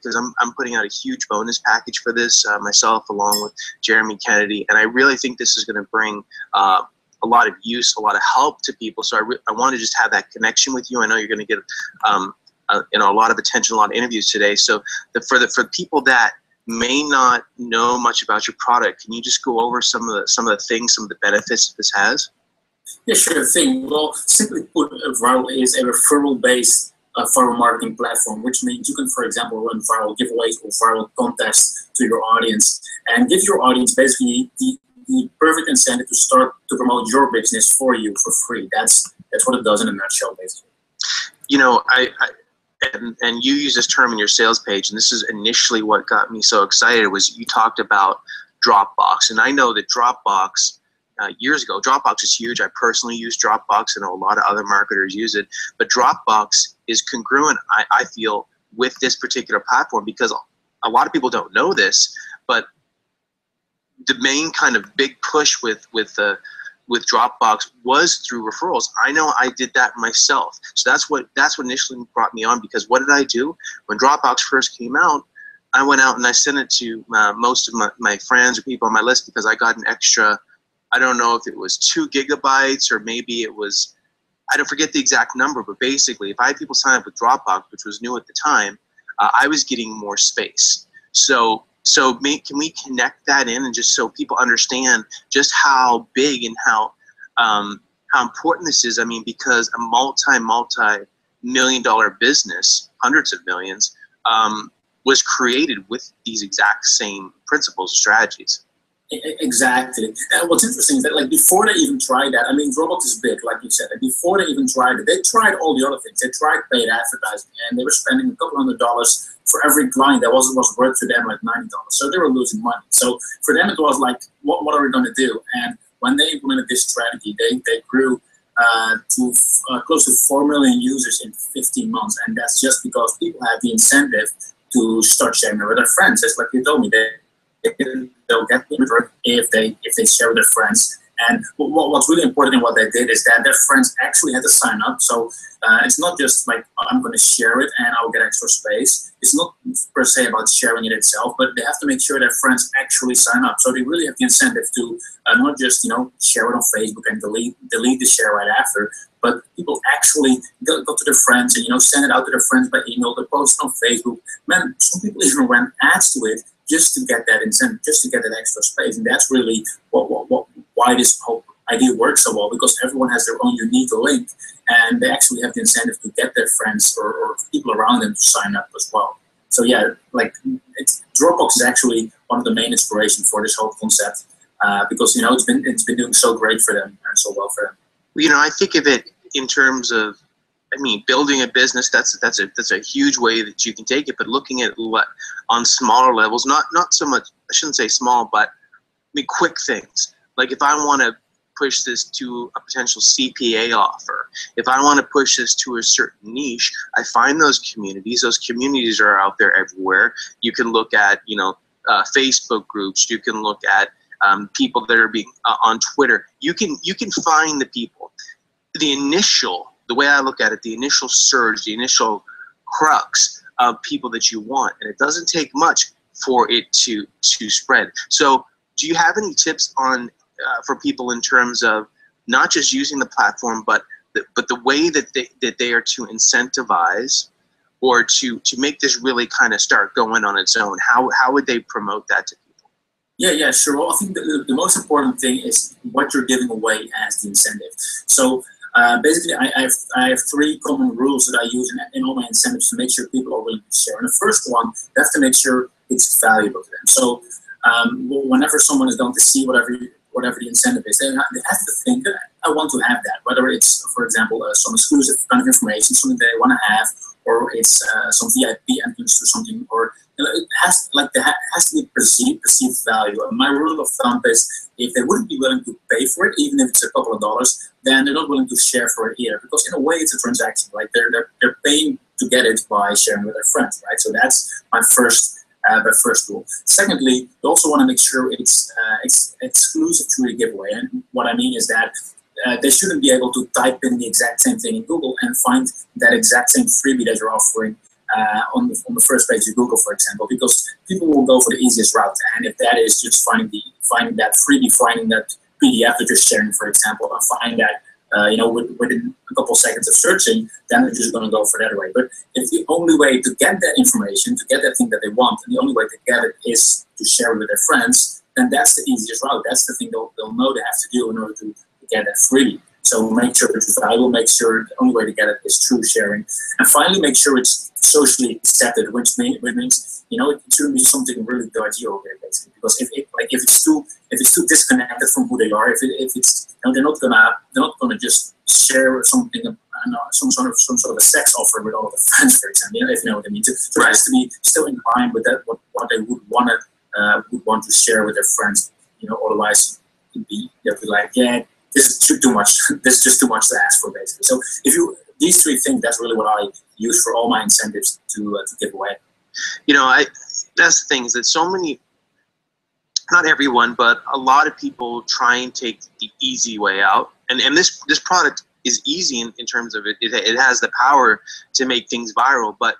because I'm putting out a huge bonus package for this myself, along with Jeremy Kennedy, and I really think this is going to bring a lot of use, a lot of help to people. So I want to just have that connection with you. I know you're going to get a lot of attention, a lot of interviews today. So for people that may not know much about your product, can you just go over some of the things, some of the benefits that this has? Yeah, sure thing. Well, simply put, Upviral is a referral-based viral marketing platform, which means you can, for example, run viral giveaways or viral contests to your audience and give your audience basically the perfect incentive to start to promote your business for you for free. That's what it does in a nutshell, basically. You know, and you use this term in your sales page, and this is initially what got me so excited, was you talked about Dropbox. And I know that Dropbox, years ago, Dropbox is huge. I personally use Dropbox. I know a lot of other marketers use it. But Dropbox is congruent, I feel, with this particular platform, because a lot of people don't know this, but the main kind of big push with Dropbox was through referrals. I know I did that myself. So that's what initially brought me on, because what did I do? When Dropbox first came out, I went out and I sent it to most of my friends or people on my list, because I got an extra, I don't know if it was 2 gigabytes or maybe it was, I don't forget the exact number, but basically if I had people sign up with Dropbox, which was new at the time, I was getting more space. So can we connect that in, and just so people understand just how big and how important this is? I mean, because a multi-million-dollar business, hundreds of millions, was created with these exact same principles and strategies. Exactly. And what's interesting is that, like, before they even tried that, I mean, Dropbox is big, like you said, and before they even tried it, they tried all the other things. They tried paid advertising, and they were spending a couple $100s for every client that was worth to them like $90. So they were losing money. So for them, it was like, what are we going to do? And when they implemented this strategy, they grew to close to 4 million users in 15 months. And that's just because people had the incentive to start sharing it with their friends. It's like you told me, they'll get paid if they share with their friends. And what's really important in what they did is that their friends actually had to sign up. So it's not just like, I'm going to share it and I'll get extra space. It's not per se about sharing it itself, but they have to make sure their friends actually sign up. So they really have the incentive to not just, share it on Facebook and delete the share right after, but people actually go to their friends and, send it out to their friends by email, they post it on Facebook. Man, some people even ran ads to it just to get that incentive, just to get that extra space. And that's really why this whole idea works so well, because everyone has their own unique link, and they actually have the incentive to get their friends or people around them to sign up as well. So yeah, like Dropbox is actually one of the main inspiration for this whole concept, because it's been doing so great for them and so well for them. I think of it in terms of, building a business, that's a huge way that you can take it, but looking at what on smaller levels, not so much, I shouldn't say small, but quick things. Like if I want to push this to a potential CPA offer, if I want to push this to a certain niche, I find those communities. Those communities are out there everywhere. You can look at, Facebook groups. You can look at people that are being on Twitter. You can find the people. The way I look at it, the initial surge, the initial crux of people that you want, and it doesn't take much for it to spread. So do you have any tips on for people in terms of not just using the platform, but the way that they are to incentivize or to make this really kind of start going on its own? How would they promote that to people? Yeah, sure. Well, I think the most important thing is what you're giving away as the incentive. So basically, I have 3 common rules that I use in all my incentives to make sure people are willing to share. And the first one, you have to make sure it's valuable to them. So whenever someone is going to see whatever the incentive is, they have to think that I want to have that. Whether it's, for example, some exclusive kind of information, something they want to have, or it's some VIP entrance to something, or it has to be perceived value. And my rule of thumb is, if they wouldn't be willing to pay for it, even if it's a couple of dollars, then they're not willing to share for it either. Because in a way, it's a transaction. Like they're paying to get it by sharing with their friends, right? So that's my first rule. Secondly, you also want to make sure it's exclusive to a giveaway. And what I mean is that they shouldn't be able to type in the exact same thing in Google and find that exact same freebie that you're offering on the first page of Google, for example, because people will go for the easiest route. And if that is just finding that freebie, finding that PDF that you're sharing, for example, and find that within a couple of seconds of searching, then they're just going to go for that way. But if the only way to get that information, to get that thing that they want, and the only way to get it is to share it with their friends, then that's the easiest route. That's the thing they'll know they have to do in order to get that freebie. So make sure it's valuable, make sure the only way to get it is through sharing. And finally, make sure it's socially accepted, which means, it shouldn't be something really dodgy over there, basically. Because if it's too disconnected from who they are, if it's they're not gonna just share something, some sort of a sex offer with all of the friends, for example, if you know what I mean. So it has to be still in line with that, what they would want to share with their friends. Otherwise they'll be like, yeah, this is too much. This is just too much to ask for, basically. So these three things, that's really what I use for all my incentives to give away. That's the thing, is that so many, not everyone, but a lot of people try and take the easy way out. And this product is easy in terms of it has the power to make things viral, but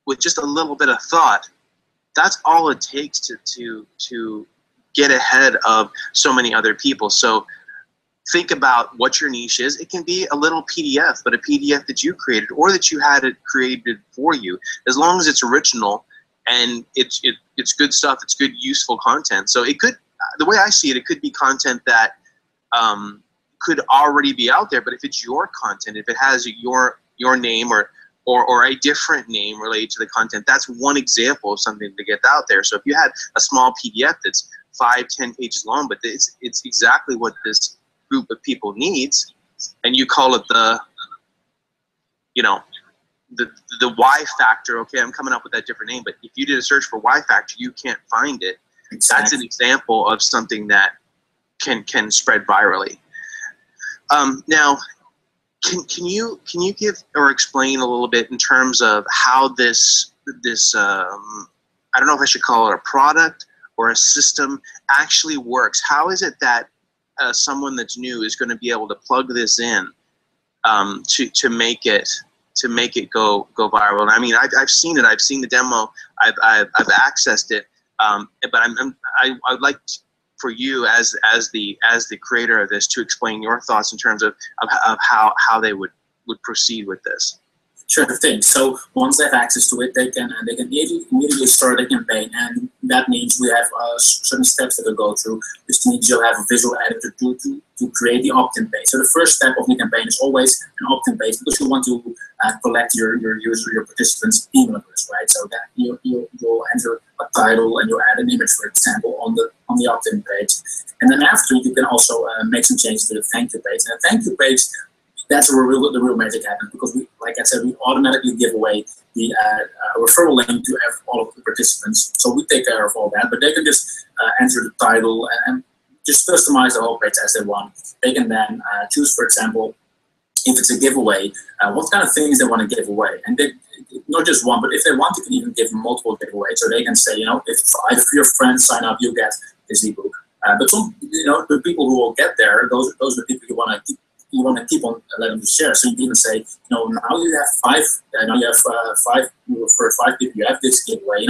with just a little bit of thought, that's all it takes to get ahead of so many other people. So think about what your niche is. It can be a little PDF, but a PDF that you created or that you had it created for you, as long as it's original and it's good stuff, it's good, useful content. So it could, the way I see it, it could be content that could already be out there, but if it's your content, if it has your name or a different name related to the content, that's one example of something to get out there. So if you had a small PDF that's 5-10 pages long, but it's exactly what this group of people needs, and you call it the Y factor. Okay, I'm coming up with that different name, but if you did a search for Y factor, you can't find it. Exactly. That's an example of something that can spread virally. Now, can you give or explain a little bit in terms of how this I don't know if I should call it a product or a system actually works? How is it that someone that's new is going to be able to plug this in to make it go viral? And I mean, I've seen it. I've seen the demo. I've accessed it. But I'd like for you as the creator of this to explain your thoughts in terms of how they would proceed with this. Sure thing. So once they have access to it, they can immediately start a campaign, and that means we have certain steps that they'll go through, which means you'll have a visual editor to create the opt-in page. So the first step of the campaign is always an opt-in page, because you want to collect your participants' email address, right? So that you'll enter a title and you'll add an image, for example, on the opt-in page, and then after you can also make some changes to the thank you page. And the thank you page, that's where the real magic happens, because like I said, we automatically give away the referral link to all of the participants. So we take care of all that, but they can just enter the title and just customize the whole page as they want. They can then choose, for example, if it's a giveaway, what kind of things they want to give away. And not just one, but if they want, you can even give multiple giveaways. So they can say, if 5 of your friends sign up, you'll get this ebook. But some, the people who will get there, those are the people you want to keep on letting them share. So you can even say, now you have 5. Now you have 5. For 5 people, you have this giveaway.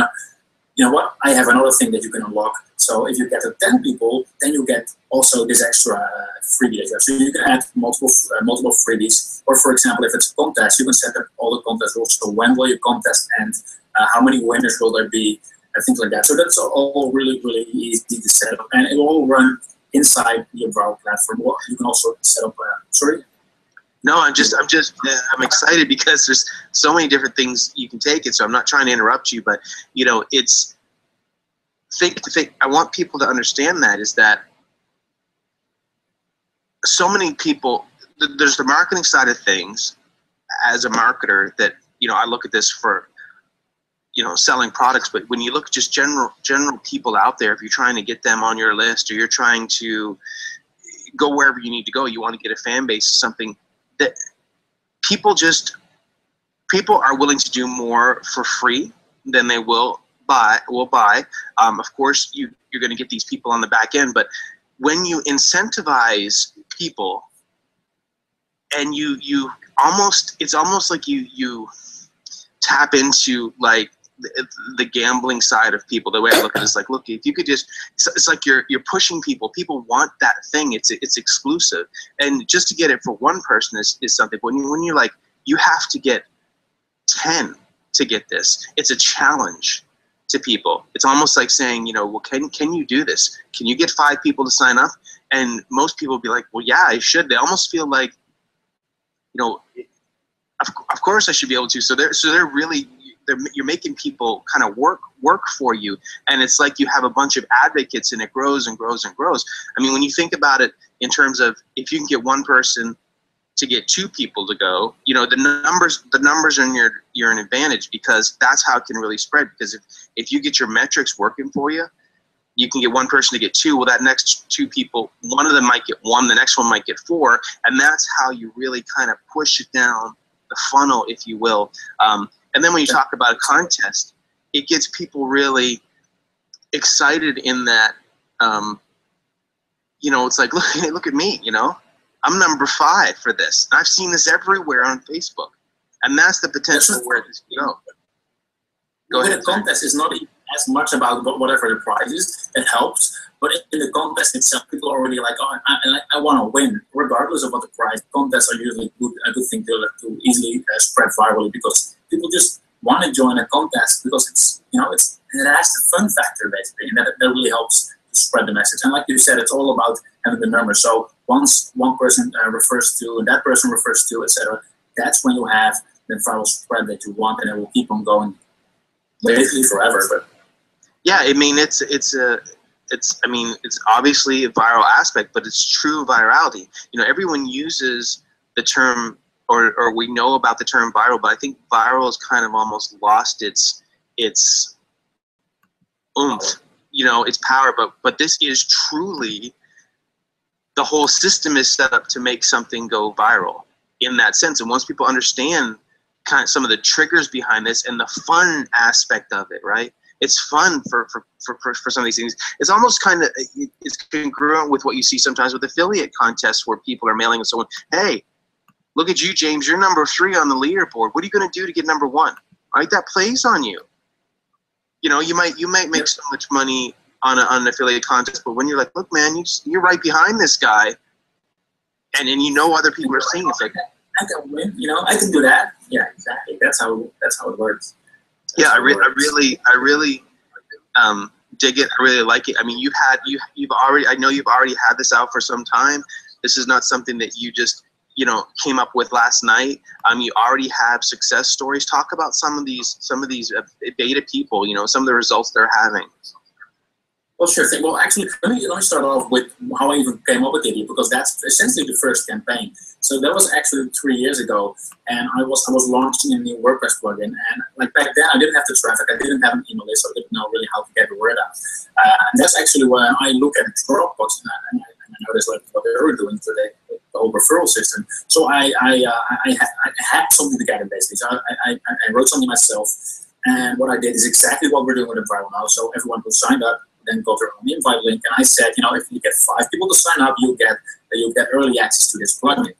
You know what? I have another thing that you can unlock. So if you get to 10 people, then you get also this extra freebie. So you can add multiple freebies. Or for example, if it's a contest, you can set up all the contest rules. So when will your contest end? How many winners will there be? And things like that. So that's all really, really easy to set up, and it will all run inside the Upviral platform. Or you can also set up. Sorry. No, I'm excited because there's so many different things you can take it. So I'm not trying to interrupt you, but it's I want people to understand that is that so many people. There's the marketing side of things. As a marketer, that I look at this for selling products, but when you look at just general people out there, if you're trying to get them on your list or you're trying to go wherever you need to go, you want to get a fan base, something that people are willing to do more for free than they will buy. Of course, you're going to get these people on the back end, but when you incentivize people and it's almost like you tap into like the gambling side of people. The way I look at it is like, look, if you could just, it's like you're pushing people. People want that thing. It's exclusive, and just to get it for one person is something. When you're like, you have to get 10 to get this. It's a challenge to people. It's almost like saying, well, can you do this? Can you get 5 people to sign up? And most people will be like, well, yeah, I should. They almost feel like, of course I should be able to. So they're really, you're making people kind of work for you, and it's like you have a bunch of advocates, and it grows and grows and grows. I mean, when you think about it in terms of if you can get one person to get 2 people to go, the numbers are in you're an advantage, because that's how it can really spread. Because if you get your metrics working for you, you can get one person to get 2. Well, that next 2 people, one of them might get 1, the next one might get 4, and that's how you really kind of push it down the funnel, if you will. And then when you talk about a contest, it gets people really excited in that, it's like, look at me, I'm number 5 for this. I've seen this everywhere on Facebook, and that's the potential where this can go. Go ahead. The contest is not as much about whatever the prize is. It helps, but in the contest itself, people are already like, oh, I want to win, regardless of what the prize. Contests are usually a good thing to easily spread virally, because people just want to join a contest because it has the fun factor basically, and that really helps to spread the message. And like you said, it's all about having the numbers. So once one person refers to, and that person refers to, etc., that's when you have the viral spread that you want, and it will keep on going basically forever. But yeah, I mean, it's obviously a viral aspect, but it's true virality. Everyone uses the term, or we know about the term viral, but I think viral has kind of almost lost its oomph, its power. But this is truly, the whole system is set up to make something go viral in that sense. And once people understand kind of some of the triggers behind this and the fun aspect of it, right? It's fun for some of these things. It's almost kind of, it's congruent with what you see sometimes with affiliate contests, where people are mailing someone, hey, look at you, James, you're number 3 on the leaderboard. What are you going to do to get number 1? Right? That plays on you. You might make so much money on an affiliate contest, but when you're like, look, man, you're right behind this guy, and other people are seeing it. It's like, I can win. I can do that. Yeah, exactly. That's how it works. I really dig it. I really like it. I mean, I know you've already had this out for some time. This is not something that you just, came up with last night. You already have success stories. Talk about some of these beta people, some of the results they're having. Well, sure thing. Well, actually, let me start off with how I even came up with the idea, because that's essentially the first campaign. So that was actually 3 years ago, and I was launching a new WordPress plugin, and like back then I didn't have the traffic, I didn't have an email list, so I didn't know really how to get the word out. And that's actually when I look at Dropbox, and I noticed what they were doing for the whole referral system. So I had something together basically. So I wrote something myself, and what I did is exactly what we're doing with Upviral now. So everyone who signed up then got their own invite link, and I said, if you get 5 people to sign up, you'll get early access to this plugin.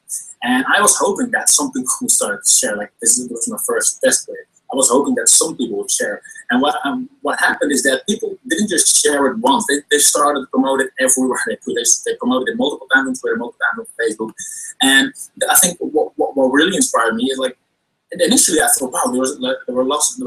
And I was hoping that some people would start to share. Like, this was my first test bit. I was hoping that some people would share. And what happened is that people didn't just share it once. They started to promote it everywhere they could. They promoted it multiple times on Twitter, multiple times on Facebook. And I think what really inspired me is, like, initially I thought, wow, there was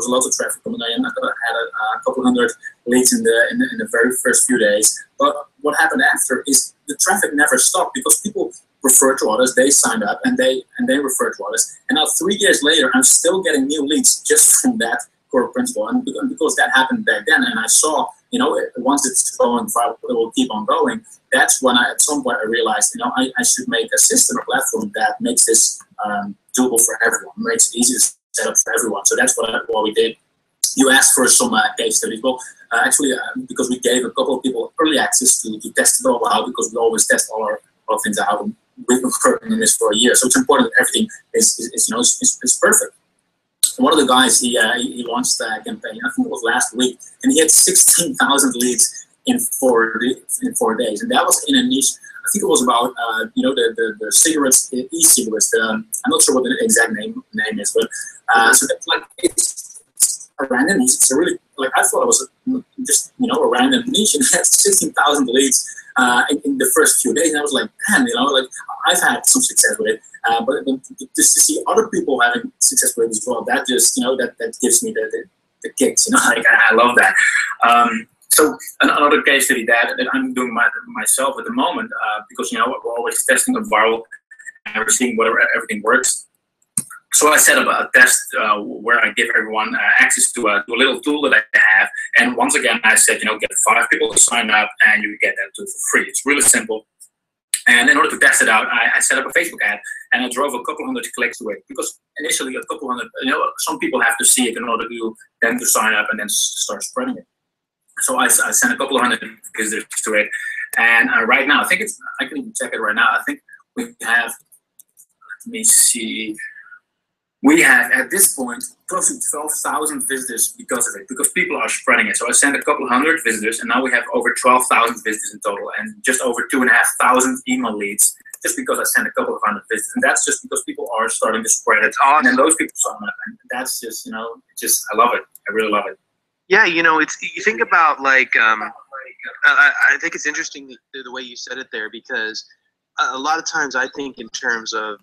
lots of traffic coming in. I had a couple hundred leads in the very first few days. But what happened after is the traffic never stopped, because people referred to others, they signed up, and they referred to others. And now 3 years later, I'm still getting new leads just from that core principle. And because that happened back then, and I saw, once it's going viral, it will keep on going. That's when at some point I realized, I should make a system, a platform that makes this doable for everyone, makes it easy to set up for everyone. So that's what we did. You asked for some case studies. Well, actually, because we gave a couple of people early access to test it all out, because we always test all our things out. And we've been working on this for a year, so it's important that everything is perfect. One of the guys, he launched a campaign, I think it was last week, and he had 16,000 leads in 4 days, and that was in a niche. think it was about you know, the cigarettes, the e-cigarettes. I'm not sure what the exact name is, but so that's like it's a random niche. It's a really, like, I thought it was just, you know, a random niche, and it had 16,000 deletes in the first few days. And I was like, man, you know, like, I've had some success with it, but just to see other people having success with it as well, that just, you know, that gives me the kicks, you know, like, I love that. So another case study that I'm doing myself at the moment, because, you know, we're always testing Upviral and we're seeing whether everything works. So I set up a test where I give everyone access to a little tool that I have. And once again, I said, you know, get 5 people to sign up and you get that tool for free. It's really simple. And in order to test it out, I set up a Facebook ad and I drove a couple hundred clicks to it, because initially a couple hundred, you know, some people have to see it in order to then to sign up and then start spreading it. So I sent a couple of hundred visitors to it, and right now, I think it's, I can even check it right now. I think we have, let me see, we have at this point close to 12,000 visitors because of it, because people are spreading it. So I sent a couple of hundred visitors, and now we have over 12,000 visitors in total, and just over 2,500 email leads, just because I sent a couple of hundred visitors. And that's just because people are starting to spread it. Awesome. And then those people sign up, and that's just, you know, just, I love it. I really love it. Yeah, you know, it's, you think about, like, I think it's interesting the way you said it there, because a lot of times I think in terms of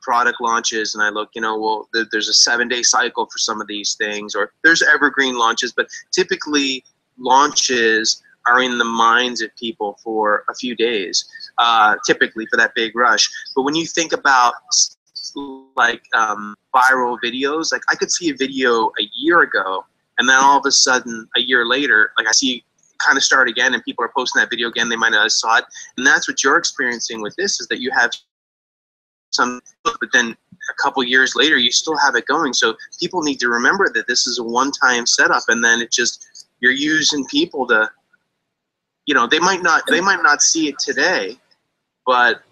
product launches, and I look, you know, well, there's a 7-day cycle for some of these things, or there's evergreen launches, but typically launches are in the minds of people for a few days, typically for that big rush. But when you think about, like, viral videos, like, I could see a video a year ago, and then all of a sudden, a year later, like, I see kind of start again, and people are posting that video again. They might not have saw it, and that's what you're experiencing with this, is that you have some, but then a couple years later, you still have it going. So people need to remember that this is a one-time setup, and then it just, you're using people to, you know, they might not see it today, but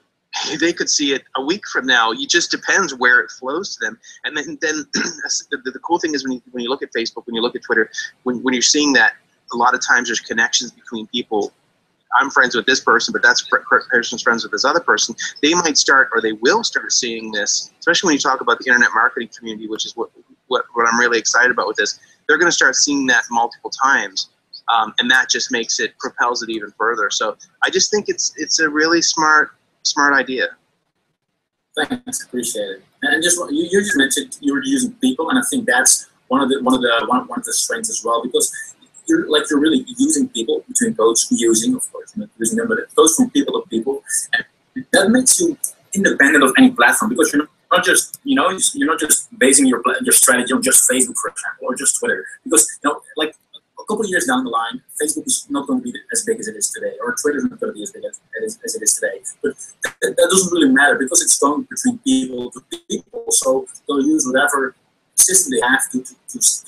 they could see it a week from now. It just depends where it flows to them. And then the cool thing is when you look at Facebook, when you look at Twitter, when you're seeing that, a lot of times there's connections between people. I'm friends with this person, but that person's friends with this other person. They might start, or they will start seeing this, especially when you talk about the internet marketing community, which is what I'm really excited about with this. They're going to start seeing that multiple times, and that just makes it, propels it even further. So I just think it's a really smart idea. Thanks, appreciate it. And just you just mentioned you were using people, and I think that's one of the strengths as well, because you're really using people, between those using, of course, you're not using them, but it goes from people to people, and that makes you independent of any platform, because you're not just, you know, you're not just basing your strategy on just Facebook, for example, or just Twitter, because, you know, like, a couple of years down the line, Facebook is not going to be as big as it is today, or Twitter is not going to be as big as it is today. But that doesn't really matter, because it's going between people to people. So they'll use whatever system they have to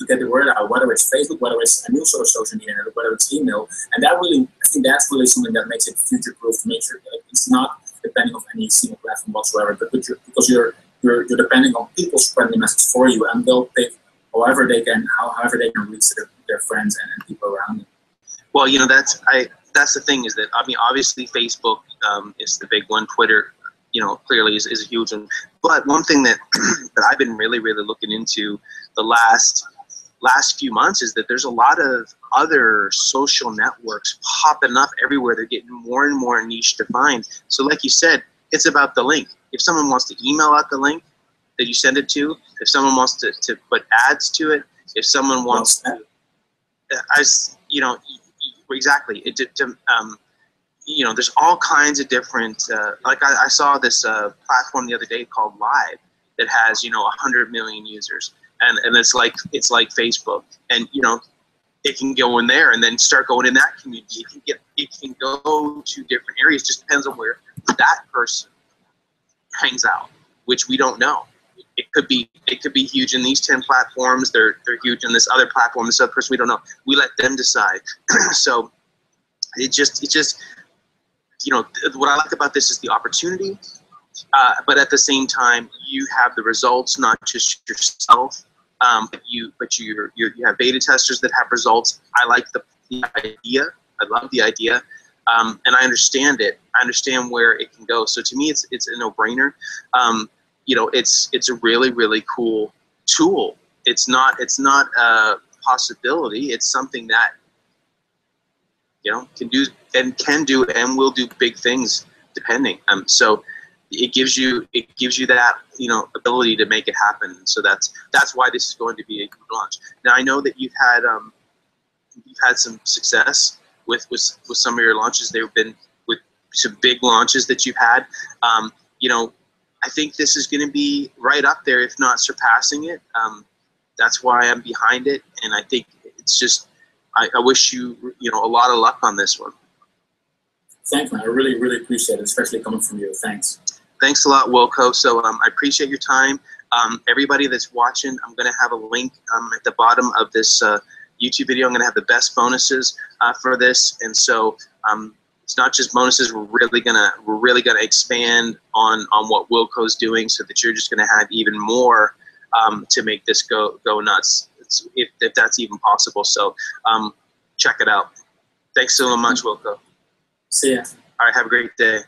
get the word out, whether it's Facebook, whether it's a new sort of social media, whether it's email. And that really, I think that's really something that makes it future-proof, to make sure that it's not depending on any single platform whatsoever, but because you're depending on people spreading the message for you, and they'll pick however they can reach their friends and people around them. Well, you know, that's the thing, is that, I mean, obviously Facebook is the big one. Twitter, you know, clearly is a huge one. But one thing that that I've been really looking into the last few months is that there's a lot of other social networks popping up everywhere. They're getting more and more niche defined. So like you said, it's about the link. If someone wants to email out the link that you send it to, if someone wants to put ads to it, if someone wants to, you know, exactly. You know, there's all kinds of different, like I saw this platform the other day called Live that has, you know, 100 million users, and it's like Facebook, and, you know, it can go in there and then start going in that community. It can go to different areas. Just depends on where that person hangs out, which we don't know. It could be huge in these 10 platforms. They're huge in this other platform. This other person, we don't know. We let them decide. So it just, you know, what I like about this is the opportunity, but at the same time, you have the results, not just yourself, but you have beta testers that have results. I like the idea. I love the idea. and I understand it. I understand where it can go. So to me, it's a no-brainer. You know, it's a really, really cool tool. It's not a possibility. It's something that, you know, can do and will do big things depending. So it gives you that, you know, ability to make it happen. So that's why this is going to be a good launch. Now I know that you've had some success with some of your launches. There have been with some big launches that you've had. You know, I think this is going to be right up there, if not surpassing it. That's why I'm behind it, and I think it's just I wish you know a lot of luck on this one. Thanks, man. I really, really appreciate it, especially coming from you. Thanks. Thanks a lot, Wilco. So I appreciate your time. Everybody that's watching, I'm going to have a link at the bottom of this YouTube video. I'm going to have the best bonuses for this, and so it's not just bonuses. We're really gonna expand on what Wilco's doing, so that you're just going to have even more to make this go nuts, if that's even possible. So check it out. Thanks so much, Wilco. See ya. All right, have a great day.